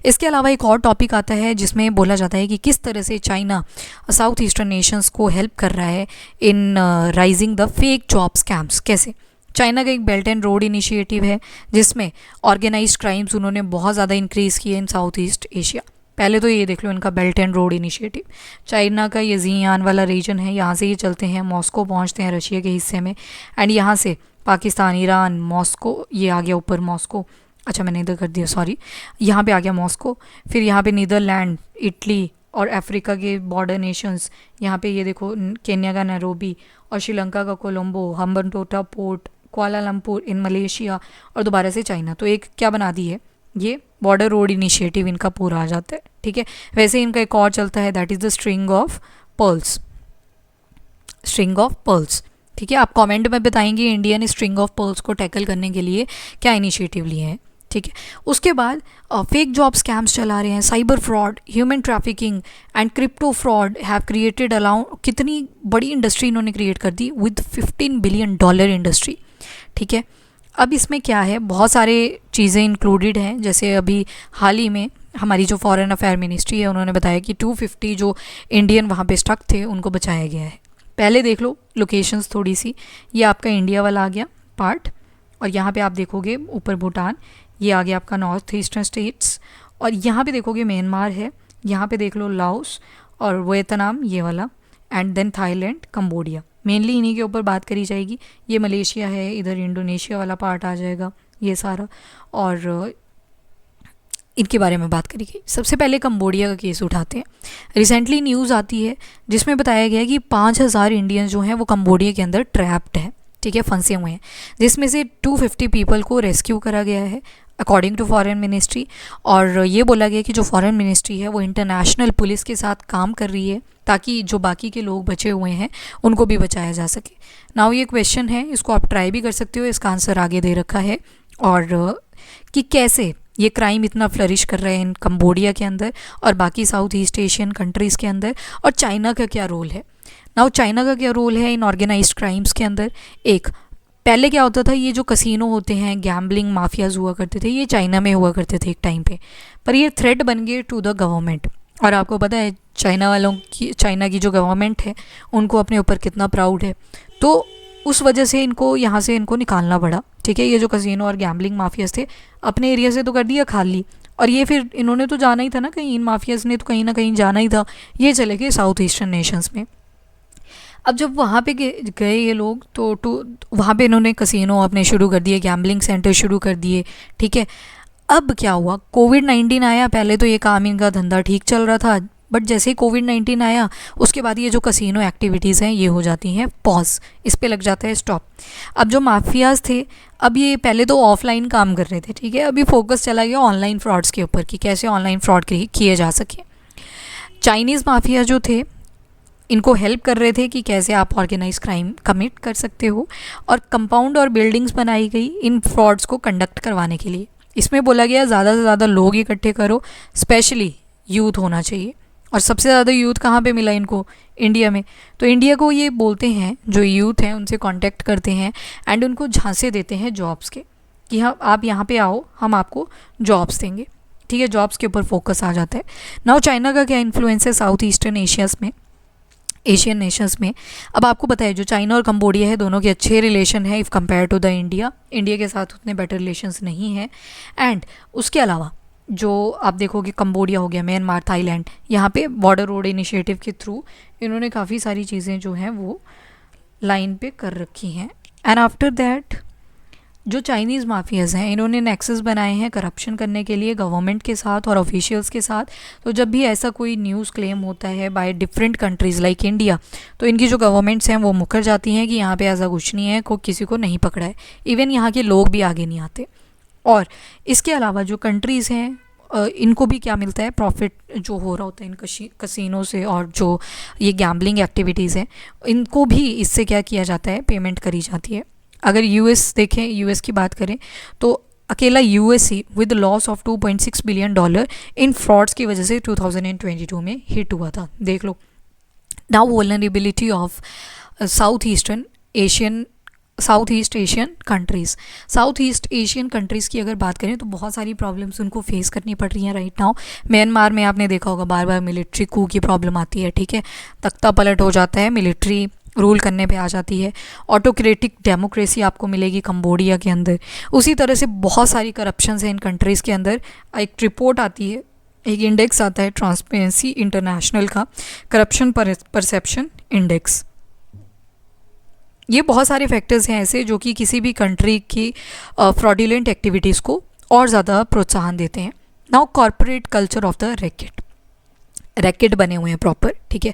इसके अलावा एक और टॉपिक आता है जिसमें बोला जाता है कि किस तरह से चाइना साउथ ईस्टर्न नेशंस को हेल्प कर रहा है in rising the fake job scams. कैसे? चाइना का एक बेल्ट एंड रोड इनिशिएटिव है जिसमें ऑर्गेनाइज्ड क्राइम्स उन्होंने बहुत ज़्यादा इंक्रीज़ किए इन साउथ ईस्ट एशिया। पहले तो ये देख लो इनका belt and road initiative, China का ये जियान वाला रीजन है, यहाँ से ये चलते हैं मॉस्को पहुँचते हैं रशिया के हिस्से में, एंड यहाँ से पाकिस्तान, ईरान, मॉस्को, ये आ गया ऊपर मॉस्को, अच्छा मैंने इधर कर दिया सॉरी, यहाँ पे आ गया मॉस्को, फिर यहाँ पे नीदरलैंड, इटली और अफ्रीका के बॉर्डर नेशंस, यहाँ पे ये देखो केन्या का नैरोबी और श्रीलंका का Colombo, Hambantota port, Kuala Lumpur in Malaysia और दोबारा से चाइना। तो एक क्या बना दी है, ये बॉर्डर रोड इनिशिएटिव इनका पूरा आ जाता है, ठीक है। वैसे इनका एक और चलता है that is the string of pearls, ठीक है। आप कमेंट में बताएंगे इंडिया ने स्ट्रिंग ऑफ पर्ल्स को टैकल करने के लिए क्या इनिशिएटिव लिए हैं, ठीक है। उसके बाद फेक जॉब स्कैम्स चला रहे हैं, cyber fraud, human trafficking and crypto fraud have created around, कितनी बड़ी इंडस्ट्री इन्होंने क्रिएट कर दी विद $15 बिलियन इंडस्ट्री, ठीक है। अब इसमें क्या है, बहुत सारे चीज़ें इंक्लूडेड हैं, जैसे अभी हाल ही में हमारी जो फॉरेन अफेयर मिनिस्ट्री है उन्होंने बताया कि 250 जो इंडियन वहाँ पे स्टक थे उनको बचाया गया है। पहले देख लो लोकेशंस थोड़ी सी, ये आपका इंडिया वाला आ गया पार्ट, और यहाँ पे आप देखोगे ऊपर भूटान, ये आ गया आपका नॉर्थ ईस्टर्न स्टेट्स, और यहाँ पे देखोगे म्यांमार है, यहाँ पे देख लो लाओस और वियतनाम ये वाला, and then Thailand, Cambodia, mainly इन्हीं के ऊपर बात करी जाएगी। ये मलेशिया है, इधर इंडोनेशिया वाला पार्ट आ जाएगा ये सारा, और इनके बारे में बात करी गई। सबसे पहले कंबोडिया का केस उठाते हैं। रिसेंटली न्यूज़ आती है जिसमें बताया गया कि 5000 इंडियंस जो हैं वो कंबोडिया के अंदर ट्रैप्ड हैं, ठीक है, फंसे हुए हैं, जिसमें से 250 पीपल को रेस्क्यू करा गया है। According to foreign ministry. और ये बोला गया कि जो फॉरेन मिनिस्ट्री है वो इंटरनेशनल पुलिस के साथ काम कर रही है ताकि जो बाकी के लोग बचे हुए हैं उनको भी बचाया जा सके। नाउ ये क्वेश्चन है, इसको आप ट्राई भी कर सकते हो, इसका आंसर आगे दे रखा है। और कि कैसे ये क्राइम इतना फ्लरिश कर रहे हैं इन कंबोडिया के अंदर और बाकी साउथ ईस्ट एशियन कंट्रीज़ के अंदर, और चाइना का क्या रोल है। नाउ चाइना का क्या रोल है इन ऑर्गेनाइज्ड क्राइम्स के अंदर। एक, पहले क्या होता था, ये जो कसिनो होते हैं, गैम्बलिंग माफियाज हुआ करते थे, ये चाइना में हुआ करते थे एक टाइम पे, पर ये थ्रेट बन गए टू द गवर्नमेंट। और आपको पता है चाइना की जो गवर्नमेंट है उनको अपने ऊपर कितना प्राउड है, तो उस वजह से इनको यहाँ से इनको निकालना पड़ा। ठीक है, ये जो कसिनो और गैम्बलिंग माफियाज थे अपने एरिया से तो कर दिया खाली, और ये फिर इन्होंने तो जाना ही था ना कहीं, इन माफियाज ने तो कहीं ना कहीं जाना ही था, ये चले गए साउथ ईस्टर्न नेशंस में। अब जब वहाँ पे गए ये लोग तो वहाँ पे इन्होंने कसिनो अपने शुरू कर दिए, गैम्बलिंग सेंटर शुरू कर दिए। ठीक है, अब क्या हुआ, कोविड-19 आया। पहले तो ये काम इनका धंधा ठीक चल रहा था, बट जैसे ही कोविड-19 आया उसके बाद ये जो कसिनो एक्टिविटीज़ हैं ये हो जाती हैं पॉज, इस पे लग जाता है स्टॉप। अब जो माफियाज थे, अब ये पहले तो ऑफलाइन काम कर रहे थे, ठीक है, अभी फोकस चला गया ऑनलाइन फ्रॉड्स के ऊपर कि कैसे ऑनलाइन फ्रॉड किए जा सके। चाइनीज़ माफिया जो थे इनको हेल्प कर रहे थे कि कैसे आप ऑर्गेनाइज क्राइम कमिट कर सकते हो, और कंपाउंड और बिल्डिंग्स बनाई गई इन फ्रॉड्स को कंडक्ट करवाने के लिए। इसमें बोला गया ज़्यादा से ज़्यादा लोग इकट्ठे करो, स्पेशली यूथ होना चाहिए। और सबसे ज़्यादा यूथ कहाँ पे मिला इनको, इंडिया में। तो इंडिया को ये बोलते हैं, जो यूथ हैं उनसे कांटेक्ट करते हैं एंड उनको झांसे देते हैं जॉब्स के कि हाँ आप यहाँ पे आओ, हम आपको जॉब्स देंगे। ठीक है, जॉब्स के ऊपर फोकस आ जाता है। नाउ चाइना का क्या इन्फ्लुएंस है साउथ ईस्टर्न एशियन नेशंस में। अब आपको पता है जो चाइना और कंबोडिया है दोनों के अच्छे रिलेशन है if compare to the India के साथ उतने बेटर रिलेशंस नहीं हैं। एंड उसके अलावा जो आप देखोगे कंबोडिया हो गया, म्यांमार, थाईलैंड, यहाँ पे बॉर्डर रोड इनिशिएटिव के थ्रू इन्होंने काफ़ी सारी चीज़ें जो हैं वो लाइन पे कर रखी हैं। एंड आफ्टर दैट जो चाइनीज़ माफियाज़ हैं इन्होंने नेक्सस बनाए हैं करप्शन करने के लिए गवर्नमेंट के साथ और ऑफिशियल्स के साथ। तो जब भी ऐसा कोई न्यूज़ क्लेम होता है by different countries like India, तो इनकी जो गवर्नमेंट्स हैं वो मुकर जाती हैं कि यहाँ पे ऐसा कुछ नहीं है, किसी को नहीं पकड़ा है, इवन यहाँ के लोग भी आगे नहीं आते। और इसके अलावा जो कंट्रीज़ हैं इनको भी क्या मिलता है, प्रॉफिट जो हो रहा होता है इन कसिनों से, और जो ये गैम्बलिंग एक्टिविटीज़ हैं इनको भी इससे क्या किया जाता है, पेमेंट करी जाती है। अगर यूएस देखें, यूएस की बात करें तो अकेला यूएस ही with loss of $2.6 billion in frauds की वजह से 2022 में हिट हुआ था, देख लो। Now vulnerability of south east Asian countries की अगर बात करें तो बहुत सारी प्रॉब्लम्स उनको फेस करनी पड़ रही हैं राइट नाउ। म्यांमार में आपने देखा होगा बार बार मिलिट्री कू की प्रॉब्लम आती है। ठीक है, तख्ता पलट हो जाता है, मिलिट्री रूल करने पे आ जाती है। ऑटोक्रेटिक डेमोक्रेसी आपको मिलेगी कंबोडिया के अंदर। उसी तरह से बहुत सारी करप्शंस हैं इन कंट्रीज़ के अंदर। एक रिपोर्ट आती है, एक इंडेक्स आता है ट्रांसपेरेंसी इंटरनेशनल का, करप्शन परसेप्शन इंडेक्स। ये बहुत सारे फैक्टर्स हैं ऐसे जो कि किसी भी कंट्री की फ्रॉडुलेंट एक्टिविटीज़ को और ज़्यादा प्रोत्साहन देते हैं। Now corporate culture of the racket बने हुए हैं प्रॉपर। ठीक है,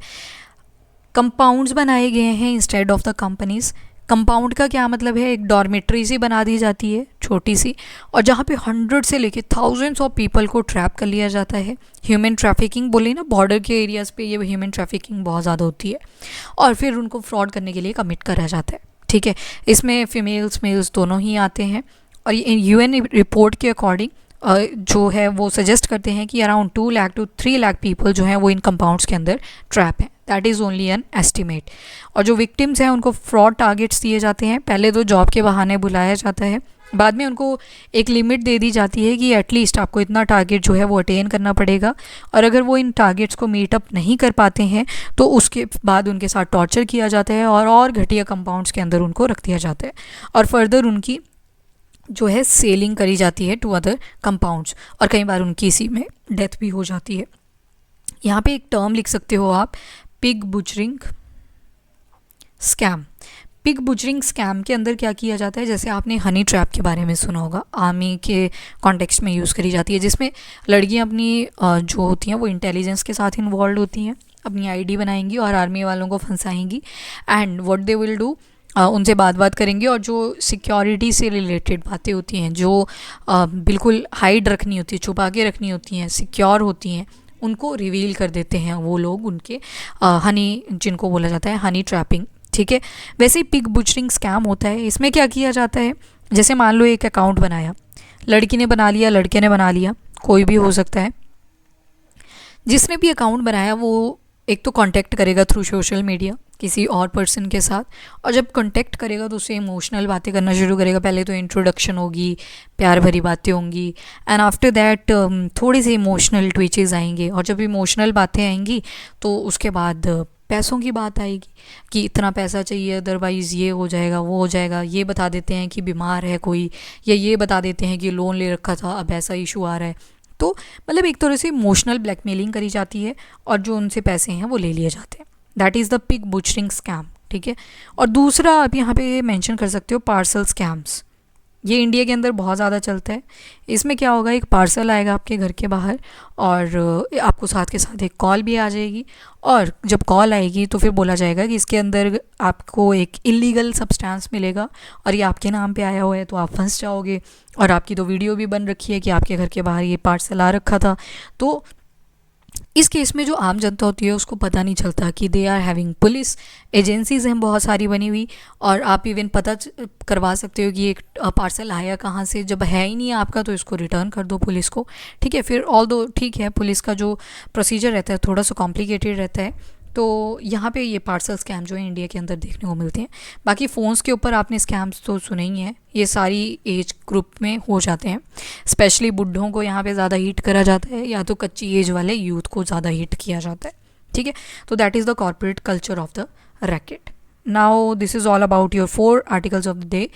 कंपाउंड्स बनाए गए हैं instead of the companies. Compound का क्या मतलब है, एक डॉर्मेट्री सी बना दी जाती है छोटी सी, और जहाँ पे 100 से लेके थाउजेंड्स ऑफ पीपल को ट्रैप कर लिया जाता है। ह्यूमन ट्रैफिकिंग बोली ना, बॉर्डर के एरियाज़ पे ये ह्यूमन ट्रैफिकिंग बहुत ज़्यादा होती है, और फिर उनको फ्रॉड करने के लिए कमिट करा जाता है। ठीक है, इसमें फीमेल्स मेल्स दोनों ही आते हैं। और UN रिपोर्ट के अकॉर्डिंग जो है वो सजेस्ट करते हैं कि around 2 lakh to 3 lakh people जो हैं वो इन कंपाउंड्स के अंदर ट्रैप हैं। That is only an estimate. और जो विक्टिम्स हैं उनको फ्रॉड टारगेट्स दिए जाते हैं। पहले तो जॉब के बहाने बुलाया जाता है, बाद में उनको एक लिमिट दे दी जाती है कि एटलीस्ट आपको इतना टारगेट जो है वो अटेन करना पड़ेगा, और अगर वो इन टारगेट्स को मीटअप नहीं कर पाते हैं तो उसके बाद उनके साथ टॉर्चर किया जाता है और घटिया कंपाउंड्स के अंदर उनको रख दिया जाता है, और फर्दर उनकी जो है सेलिंग करी जाती है टू अदर कंपाउंड्स, और कई बार उनकी इसी में डेथ भी हो जाती है। यहाँ पे एक टर्म लिख सकते हो आप, pig butchering scam. Pig butchering scam के अंदर क्या किया जाता है, जैसे आपने हनी ट्रैप के बारे में सुना होगा, आर्मी के कॉन्टेक्स्ट में यूज़ करी जाती है, जिसमें लड़कियां अपनी जो होती हैं वो इंटेलिजेंस के साथ इन्वॉल्व होती हैं, अपनी आईडी बनाएंगी और आर्मी वालों को फंसाएंगी। And what they will do, उनसे बात करेंगे और जो सिक्योरिटी से रिलेटेड बातें होती हैं, जो बिल्कुल हाइड रखनी होती है, छुपा के रखनी होती हैं, सिक्योर होती हैं, उनको रिवील कर देते हैं वो लोग उनके हनी, जिनको बोला जाता है हनी ट्रैपिंग। ठीक है। वैसे ही पिग बुचरिंग स्कैम होता है। इसमें क्या किया जाता है, जैसे मान लो एक अकाउंट बनाया, लड़की ने बना लिया, लड़के ने बना लिया, कोई भी हो सकता है। जिसने भी अकाउंट बनाया वो एक तो कांटेक्ट करेगा थ्रू सोशल मीडिया किसी और पर्सन के साथ, और जब कांटेक्ट करेगा तो उससे इमोशनल बातें करना शुरू करेगा। पहले तो इंट्रोडक्शन होगी, प्यार भरी बातें होंगी, एंड आफ्टर दैट थोड़ी सी इमोशनल ट्विचेस आएंगे, और जब इमोशनल बातें आएंगी तो उसके बाद पैसों की बात आएगी कि इतना पैसा चाहिए, अदरवाइज़ ये हो जाएगा, वो हो जाएगा। ये बता देते हैं कि बीमार है कोई, या ये बता देते हैं कि लोन ले रखा था, अब ऐसा इशू आ रहा है। तो मतलब एक तरह से इमोशनल ब्लैकमेलिंग करी जाती है, और जो उनसे पैसे हैं वो ले लिए जाते हैं। That is the pig butchering scam. ठीक है। और दूसरा आप यहाँ पे मेंशन कर सकते हो पार्सल स्कैम्स। ये इंडिया के अंदर बहुत ज़्यादा चलता है। इसमें क्या होगा, एक पार्सल आएगा आपके घर के बाहर, और आपको साथ के साथ एक कॉल भी आ जाएगी, और जब कॉल आएगी तो फिर बोला जाएगा कि इसके अंदर आपको एक इलीगल सब्सटेंस मिलेगा, और ये आपके नाम पे आया हुआ है, तो आप फंस जाओगे। और आपकी तो वीडियो भी बन रखी है कि आपके घर के बाहर ये पार्सल आ रखा था। तो इस केस में जो आम जनता होती है उसको पता नहीं चलता कि they are having police agencies हैं बहुत सारी बनी हुई, और आप इवन पता करवा सकते हो कि एक पार्सल आया कहाँ से। जब है ही नहीं आपका तो इसको रिटर्न कर दो पुलिस को। ठीक है। फिर ऑल दो ठीक है, पुलिस का जो प्रोसीजर रहता है थोड़ा सा कॉम्प्लिकेटेड रहता है। तो यहाँ पे ये पार्सल स्कैम जो है इंडिया के अंदर देखने को मिलते हैं। बाकी फ़ोन्स के ऊपर आपने स्कैम्स तो सुने ही हैं, ये सारी एज ग्रुप में हो जाते हैं। स्पेशली बुढ़ों को यहाँ पे ज़्यादा हीट करा जाता है, या तो कच्ची एज वाले यूथ को ज़्यादा हीट किया जाता है। ठीक है। तो that is the corporate culture of the racket. Now this is all about your 4 articles of the day.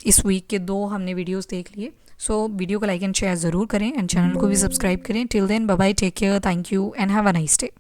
इस वीक के 2 हमने वीडियोज़ देख लिए। सो वीडियो को लाइक एंड शेयर ज़रूर करें, एंड चैनल को भी सब्सक्राइब करें। Till then bye bye, take care, thank you and have a nice day.